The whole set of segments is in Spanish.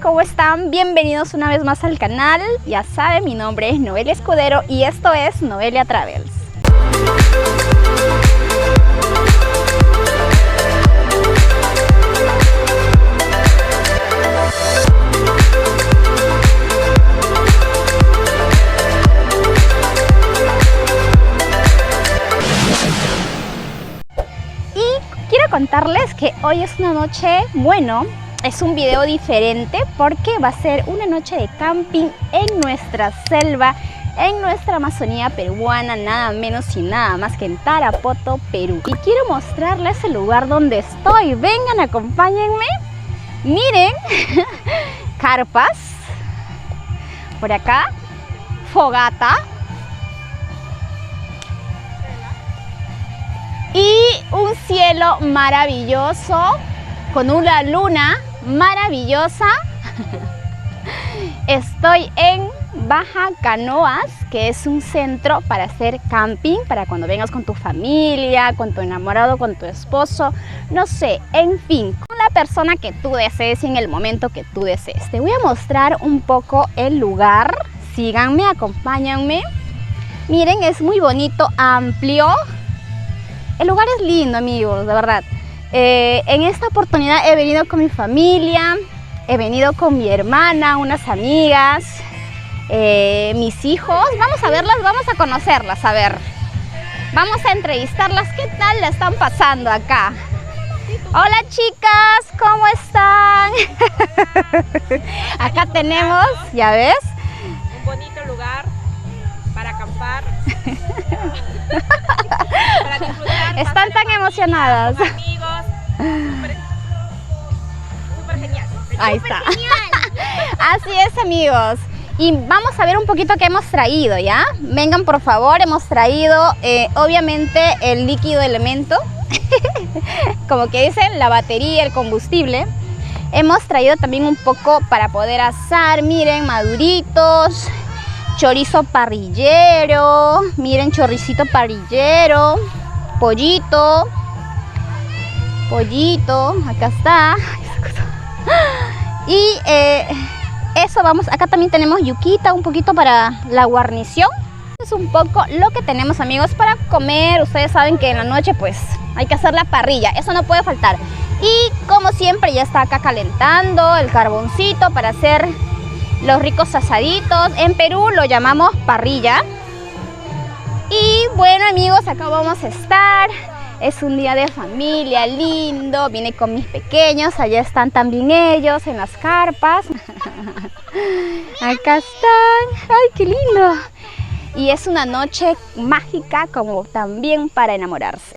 ¿cómo están? Bienvenidos una vez más al canal. Ya saben, mi nombre es Noelia Escudero y esto es Noelia Travels. Y quiero contarles que hoy es una noche, bueno, es un video diferente porque va a ser una noche de camping en nuestra selva, en nuestra Amazonía peruana, nada menos y nada más que en Tarapoto, Perú. Y quiero mostrarles el lugar donde estoy. Vengan, acompáñenme. Miren, carpas, por acá, fogata y un cielo maravilloso con una luna maravillosa. Estoy en Baja Canoas, que es un centro para hacer camping, para cuando vengas con tu familia, con tu enamorado, con tu esposo, no sé, en fin, con la persona que tú desees y en el momento que tú desees. Te voy a mostrar un poco el lugar. Síganme, acompáñenme. Miren, es muy bonito, amplio. El lugar es lindo, amigos, de verdad. En esta oportunidad he venido con mi familia, he venido con mi hermana, unas amigas, mis hijos. Vamos a verlas, vamos a conocerlas, a ver. Vamos a entrevistarlas, ¿qué tal la están pasando acá? Hola chicas, ¿cómo están? Acá tenemos, ya ves, un bonito lugar para acampar. Para disfrutar, están tan emocionadas. Con amigos, súper genial. Ahí está. Así es, amigos. Y vamos a ver un poquito qué hemos traído, ¿ya? Vengan, por favor. Hemos traído, obviamente, el líquido elemento. Como que dicen, la batería, el combustible. Hemos traído también un poco para poder asar. Miren, maduritos. Chorizo parrillero. Miren, choricito parrillero. Pollito. Pollito. Acá está. Y eso vamos, acá también tenemos yuquita, un poquito para la guarnición. Es un poco lo que tenemos, amigos, para comer. Ustedes saben que en la noche pues hay que hacer la parrilla, eso no puede faltar. Y como siempre ya está acá calentando el carboncito para hacer los ricos asaditos. En Perú lo llamamos parrilla. Y bueno, amigos, acá vamos a estar. Es un día de familia lindo, vine con mis pequeños, allá están también ellos en las carpas. Acá están, ¡ay, qué lindo! Y es una noche mágica como también para enamorarse.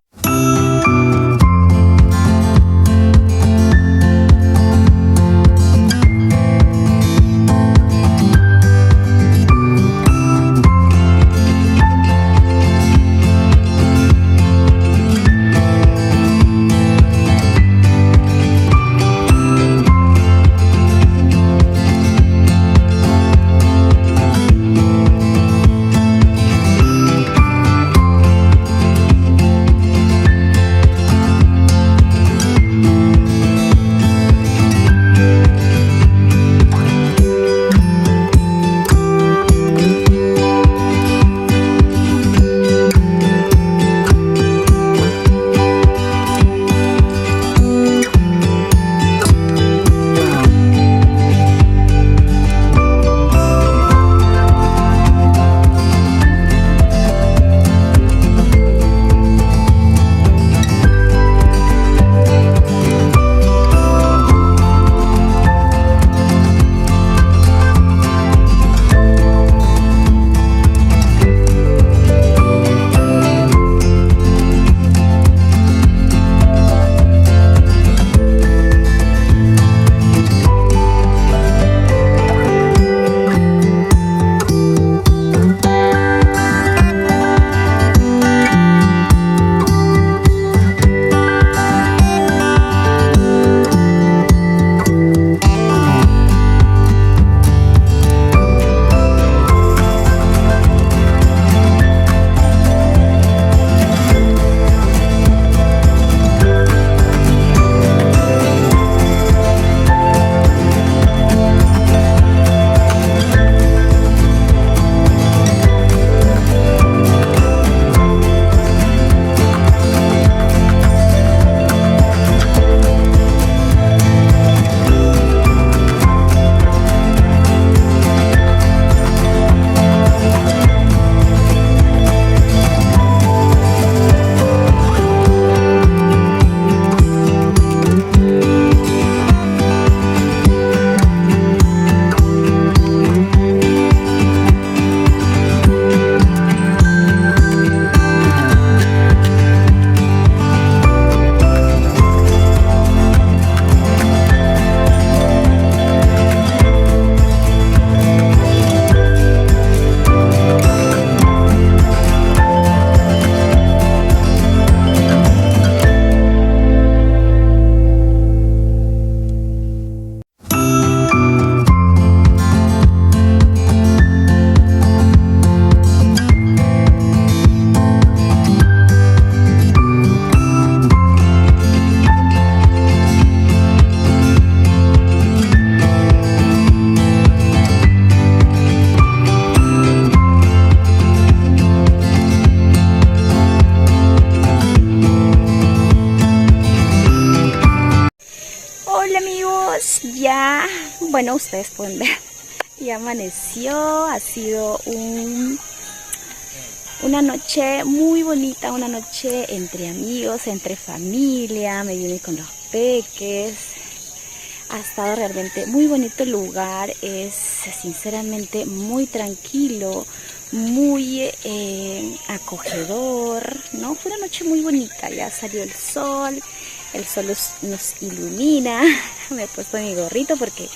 bueno, ustedes pueden ver, ya amaneció, ha sido una noche muy bonita, una noche entre amigos, entre familia, me vine con los peques. Ha estado realmente muy bonito el lugar, es sinceramente muy tranquilo, muy acogedor, ¿no? Fue una noche muy bonita, ya salió el sol nos ilumina. Me he puesto mi gorrito porque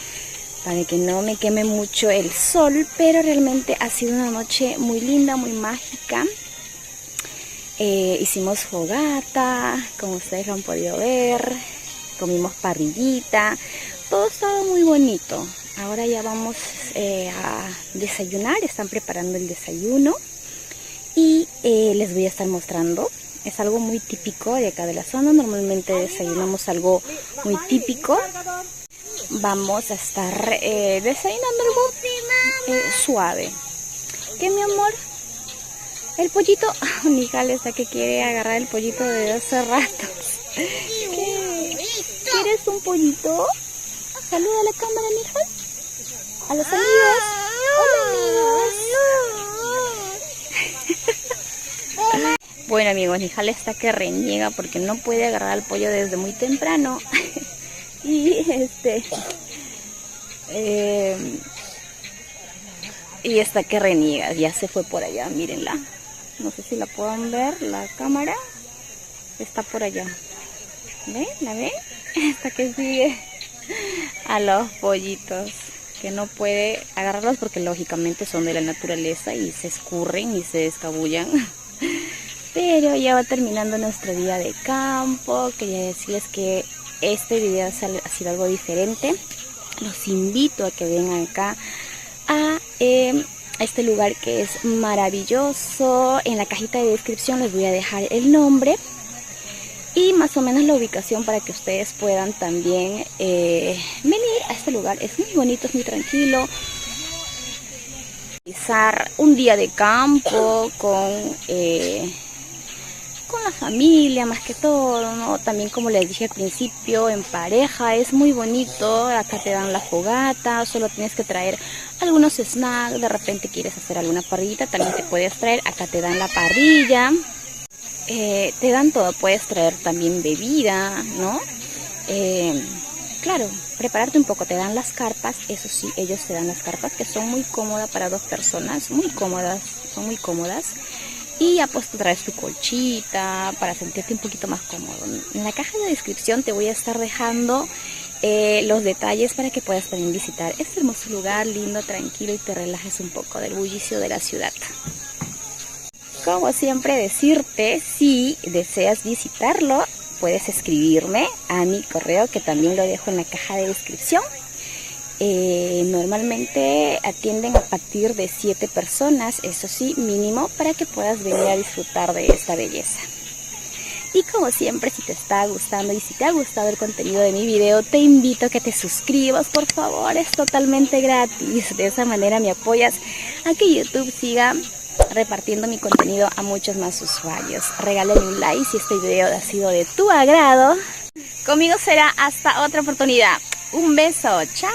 para que no me queme mucho el sol, pero realmente ha sido una noche muy linda, muy mágica. Hicimos fogata, como ustedes lo han podido ver, comimos parrillita, todo estaba muy bonito. Ahora ya vamos a desayunar, están preparando el desayuno y les voy a estar mostrando. Es algo muy típico de acá de la zona, normalmente desayunamos algo muy típico. Vamos a estar desayunando algo suave. ¿Qué, mi amor? El pollito, Nijal está que quiere agarrar el pollito de hace rato. ¿Qué? ¿Quieres un pollito? Saluda a la cámara, Nijal. A los amigos. Hola, amigos. Bueno, amigos, Nijal está que reniega porque no puede agarrar el pollo desde muy temprano. Y y está que reniega, ya se fue por allá, mírenla. No sé si la puedan ver, la cámara está por allá. ¿Ven? ¿La ven? Hasta que sigue a los pollitos, que no puede agarrarlos porque lógicamente son de la naturaleza y se escurren y se descabullan. Pero ya va terminando nuestro día de campo. Quería decirles que este video ha sido algo diferente. Los invito a que vengan acá a este lugar que es maravilloso. En la cajita de descripción les voy a dejar el nombre y más o menos la ubicación para que ustedes puedan también venir a este lugar. Es muy bonito, es muy tranquilo. Realizar un día de campo con la familia más que todo, ¿no? También, como les dije al principio, en pareja es muy bonito. Acá te dan la fogata, solo tienes que traer algunos snacks. De repente quieres hacer alguna parrillita, también te puedes traer. Acá te dan la parrilla, te dan todo. Puedes traer también bebida, ¿no? Claro, prepararte un poco. Te dan las carpas, eso sí, ellos te dan las carpas que son muy cómodas para 2 personas, muy cómodas, son muy cómodas. Y ya pues tú traes tu colchita para sentirte un poquito más cómodo. En la caja de descripción te voy a estar dejando los detalles para que puedas también visitar este hermoso lugar, lindo, tranquilo, y te relajes un poco del bullicio de la ciudad. Como siempre decirte, si deseas visitarlo, puedes escribirme a mi correo, que también lo dejo en la caja de descripción. Normalmente atienden a partir de 7 personas, eso sí, mínimo, para que puedas venir a disfrutar de esta belleza. Y como siempre, si te está gustando y si te ha gustado el contenido de mi video, te invito a que te suscribas, por favor, es totalmente gratis. De esa manera me apoyas a que YouTube siga repartiendo mi contenido a muchos más usuarios. Regálame un like si este video ha sido de tu agrado. Conmigo será hasta otra oportunidad. Un beso, chao.